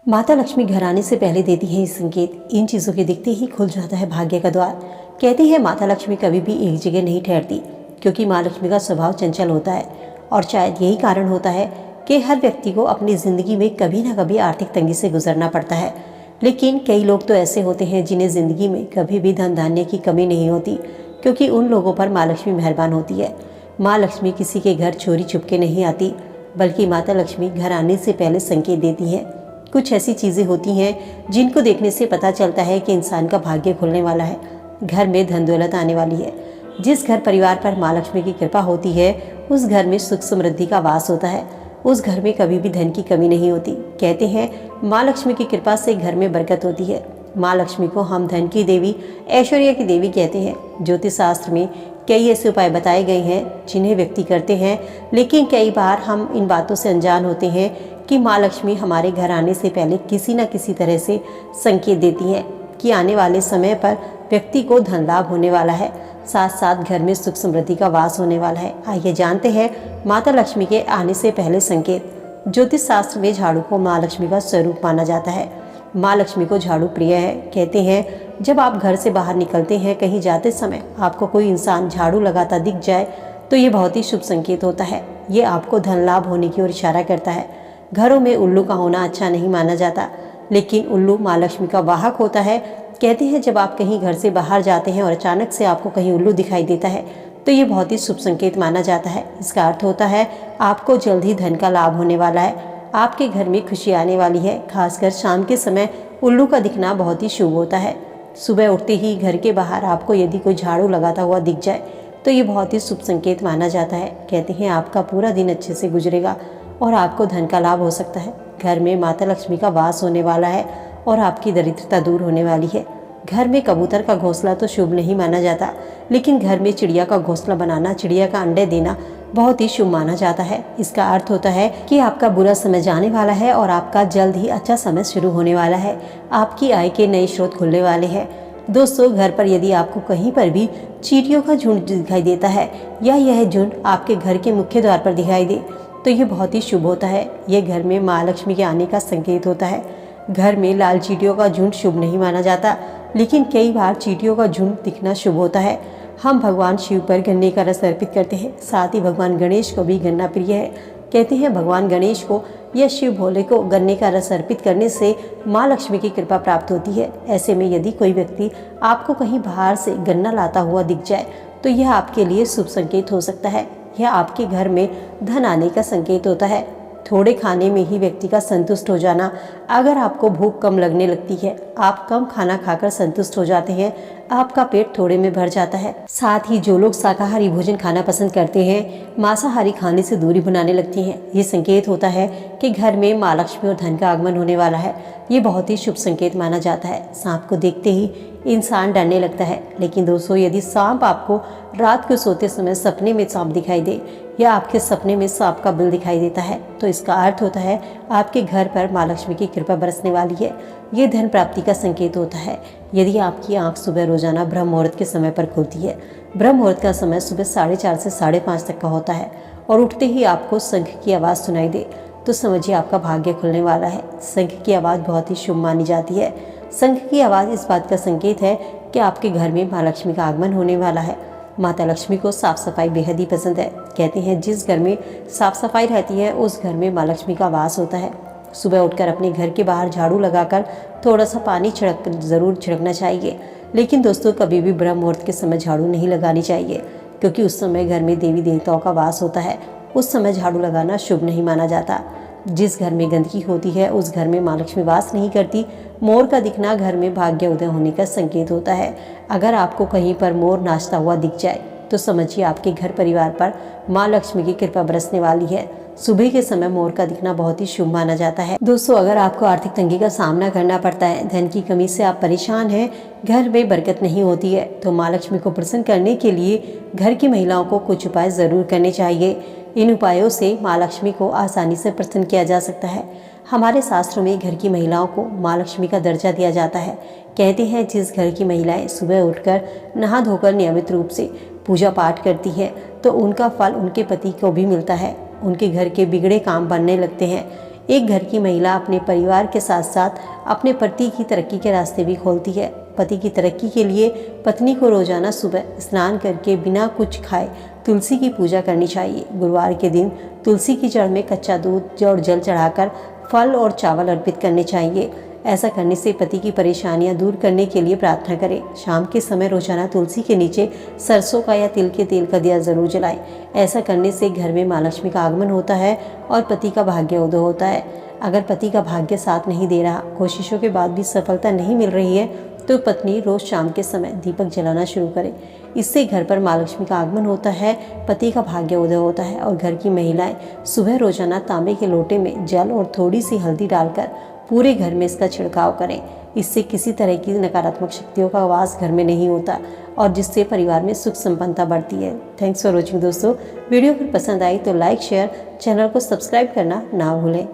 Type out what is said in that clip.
माता लक्ष्मी घर आने से पहले देती है ये संकेत। इन चीज़ों के दिखते ही खुल जाता है भाग्य का द्वार। कहते हैं माता लक्ष्मी कभी भी एक जगह नहीं ठहरती, क्योंकि माँ लक्ष्मी का स्वभाव चंचल होता है। और शायद यही कारण होता है कि हर व्यक्ति को अपनी ज़िंदगी में कभी ना कभी आर्थिक तंगी से गुजरना पड़ता है। लेकिन कई लोग तो ऐसे होते हैं जिन्हें ज़िंदगी में कभी भी धन धान्य की कमी नहीं होती, क्योंकि उन लोगों पर माँ लक्ष्मी मेहरबान होती है। माँ लक्ष्मी किसी के घर चोरी छुपके नहीं आती, बल्कि माता लक्ष्मी घर आने से पहले संकेत देती हैं। कुछ ऐसी चीज़ें होती हैं जिनको देखने से पता चलता है कि इंसान का भाग्य खुलने वाला है, घर में धन दौलत आने वाली है। जिस घर परिवार पर माँ लक्ष्मी की कृपा होती है, उस घर में सुख समृद्धि का वास होता है। उस घर में कभी भी धन की कमी नहीं होती। कहते हैं माँ लक्ष्मी की कृपा से घर में बरकत होती है। माँ लक्ष्मी को हम धन की देवी, ऐश्वर्य की देवी कहते हैं। ज्योतिष शास्त्र में कई ऐसे उपाय बताए गए हैं जिन्हें व्यक्ति करते हैं, लेकिन कई बार हम इन बातों से अनजान होते हैं कि माँ लक्ष्मी हमारे घर आने से पहले किसी न किसी तरह से संकेत देती हैं कि आने वाले समय पर व्यक्ति को धन लाभ होने वाला है, साथ साथ घर में सुख समृद्धि का वास होने वाला है। आइए जानते हैं माता लक्ष्मी के आने से पहले संकेत। ज्योतिष शास्त्र में झाड़ू को माँ लक्ष्मी का स्वरूप माना जाता है। माँ लक्ष्मी को झाड़ू प्रिय है। कहते हैं जब आप घर से बाहर निकलते हैं, कहीं जाते समय आपको कोई इंसान झाड़ू लगाता दिख जाए तो ये बहुत ही शुभ संकेत होता है। ये आपको धन लाभ होने की ओर इशारा करता है। घरों में उल्लू का होना अच्छा नहीं माना जाता, लेकिन उल्लू माँ लक्ष्मी का वाहक होता है। कहते हैं जब आप कहीं घर से बाहर जाते हैं और अचानक से आपको कहीं उल्लू दिखाई देता है तो ये बहुत ही शुभ संकेत माना जाता है। इसका अर्थ होता है आपको जल्द ही धन का लाभ होने वाला है, आपके घर में खुशी आने वाली है। खासकर शाम के समय उल्लू का दिखना बहुत ही शुभ होता है। सुबह उठते ही घर के बाहर आपको यदि कोई झाड़ू लगाता हुआ दिख जाए तो ये बहुत ही शुभ संकेत माना जाता है। कहते हैं आपका पूरा दिन अच्छे से गुजरेगा और आपको धन का लाभ हो सकता है। घर में माता लक्ष्मी का वास होने वाला है और आपकी दरिद्रता दूर होने वाली है। घर में कबूतर का घोंसला तो शुभ नहीं माना जाता, लेकिन घर में चिड़िया का घोंसला बनाना, चिड़िया का अंडे देना बहुत ही शुभ माना जाता है। इसका अर्थ होता है कि आपका बुरा समय जाने वाला है और आपका जल्द ही अच्छा समय शुरू होने वाला है। आपकी आय के नए स्रोत खुलने वाले हैं। दोस्तों, घर पर यदि आपको कहीं पर भी चींटियों का झुंड दिखाई देता है या यह झुंड आपके घर के मुख्य द्वार पर दिखाई दे तो ये बहुत ही शुभ होता है। ये घर में माँ लक्ष्मी के आने का संकेत होता है। घर में लाल चींटियों का झुंड शुभ नहीं माना जाता, लेकिन कई बार चींटियों का झुंड दिखना शुभ होता है। हम भगवान शिव पर गन्ने का रस अर्पित करते हैं, साथ ही भगवान गणेश को भी गन्ना प्रिय है। कहते हैं भगवान गणेश को या शिव भोले को गन्ने का रस अर्पित करने से माँ लक्ष्मी की कृपा प्राप्त होती है। ऐसे में यदि कोई व्यक्ति आपको कहीं बाहर से गन्ना लाता हुआ दिख जाए तो यह आपके लिए शुभ संकेत हो सकता है। यह आपके घर में धन आने का संकेत होता है। थोड़े खाने में ही व्यक्ति का संतुष्ट हो जाना। अगर आपको भूख कम लगने लगती है, आप कम खाना खाकर संतुष्ट हो जाते हैं, आपका पेट थोड़े में भर जाता है। साथ ही जो लोग शाकाहारी भोजन खाना पसंद करते हैं, मांसाहारी खाने से दूरी बनाने लगते हैं, ये संकेत होता है कि घर में माँ लक्ष्मी और धन का आगमन होने वाला है। ये बहुत ही शुभ संकेत माना जाता है। सांप को देखते ही इंसान डरने लगता है, लेकिन दोस्तों यदि सांप आपको रात को सोते समय सपने में सांप दिखाई दे या आपके सपने में सांप का बिल दिखाई देता है तो इसका अर्थ होता है आपके घर पर माँ लक्ष्मी की कृपा बरसने वाली है। ये धन प्राप्ति का संकेत होता है। यदि आपकी आंख सुबह रोजाना ब्रह्म मुहूर्त के समय पर खुलती है, ब्रह्म मुहूर्त का समय सुबह 4:30 से 5:30 तक का होता है, और उठते ही आपको शंख की आवाज़ सुनाई दे तो समझिए आपका भाग्य खुलने वाला है। शंख की आवाज़ बहुत ही शुभ मानी जाती है। शंख की आवाज़ इस बात का संकेत है कि आपके घर में माँ लक्ष्मी का आगमन होने वाला है। माता लक्ष्मी को साफ सफाई बेहद ही पसंद है। कहते हैं जिस घर में साफ सफाई रहती है उस घर में माँ लक्ष्मी का वास होता है। सुबह उठकर अपने घर के बाहर झाड़ू लगाकर थोड़ा सा पानी ज़रूर छिड़कना चाहिए, लेकिन दोस्तों कभी भी ब्रह्म मुहूर्त के समय झाड़ू नहीं लगानी चाहिए, क्योंकि उस समय घर में देवी देवताओं का वास होता है। उस समय झाड़ू लगाना शुभ नहीं माना जाता। जिस घर में गंदगी होती है उस घर में माँ लक्ष्मी वास नहीं करती। मोर का दिखना घर में भाग्य उदय होने का संकेत होता है। अगर आपको कहीं पर मोर नाचता हुआ दिख जाए तो समझिए आपके घर परिवार पर माँ लक्ष्मी की कृपा बरसने वाली है। सुबह के समय मोर का दिखना बहुत ही शुभ माना जाता है। दोस्तों, अगर आपको आर्थिक तंगी का सामना करना पड़ता है, धन की कमी से आप परेशान हैं, घर में बरकत नहीं होती है, तो माँ लक्ष्मी को प्रसन्न करने के लिए घर की महिलाओं को कुछ उपाय ज़रूर करने चाहिए। इन उपायों से माँ लक्ष्मी को आसानी से प्रसन्न किया जा सकता है। हमारे शास्त्रों में घर की महिलाओं को माँ लक्ष्मी का दर्जा दिया जाता है। कहते हैं जिस घर की महिलाएं सुबह उठकर नहा धोकर नियमित रूप से पूजा पाठ करती हैं तो उनका फल उनके पति को भी मिलता है। उनके घर के बिगड़े काम बनने लगते हैं। एक घर की महिला अपने परिवार के साथ साथ अपने पति की तरक्की के रास्ते भी खोलती है। पति की तरक्की के लिए पत्नी को रोजाना सुबह स्नान करके बिना कुछ खाए तुलसी की पूजा करनी चाहिए। गुरुवार के दिन तुलसी की जड़ में कच्चा दूध और जल चढ़ाकर फल और चावल अर्पित करने चाहिए। ऐसा करने से पति की परेशानियां दूर करने के लिए प्रार्थना करें। शाम के समय रोजाना तुलसी के नीचे सरसों का या तिल के तेल का दिया जरूर जलाएं। ऐसा करने से घर में माँ लक्ष्मी का आगमन होता है और पति का भाग्य उदय होता है। अगर पति का भाग्य साथ नहीं दे रहा, कोशिशों के बाद भी सफलता नहीं मिल रही है, तो पत्नी रोज शाम के समय दीपक जलाना शुरू करे। इससे घर पर माँ लक्ष्मी का आगमन होता है, पति का भाग्य उदय होता है और घर की महिलाएं सुबह रोजाना तांबे के लोटे में जल और थोड़ी सी हल्दी डालकर पूरे घर में इसका छिड़काव करें। इससे किसी तरह की नकारात्मक शक्तियों का वास घर में नहीं होता और जिससे परिवार में सुख संपन्नता बढ़ती है। थैंक्स फॉर वॉचिंग दोस्तों। वीडियो अगर पसंद आई तो लाइक शेयर, चैनल को सब्सक्राइब करना ना भूलें।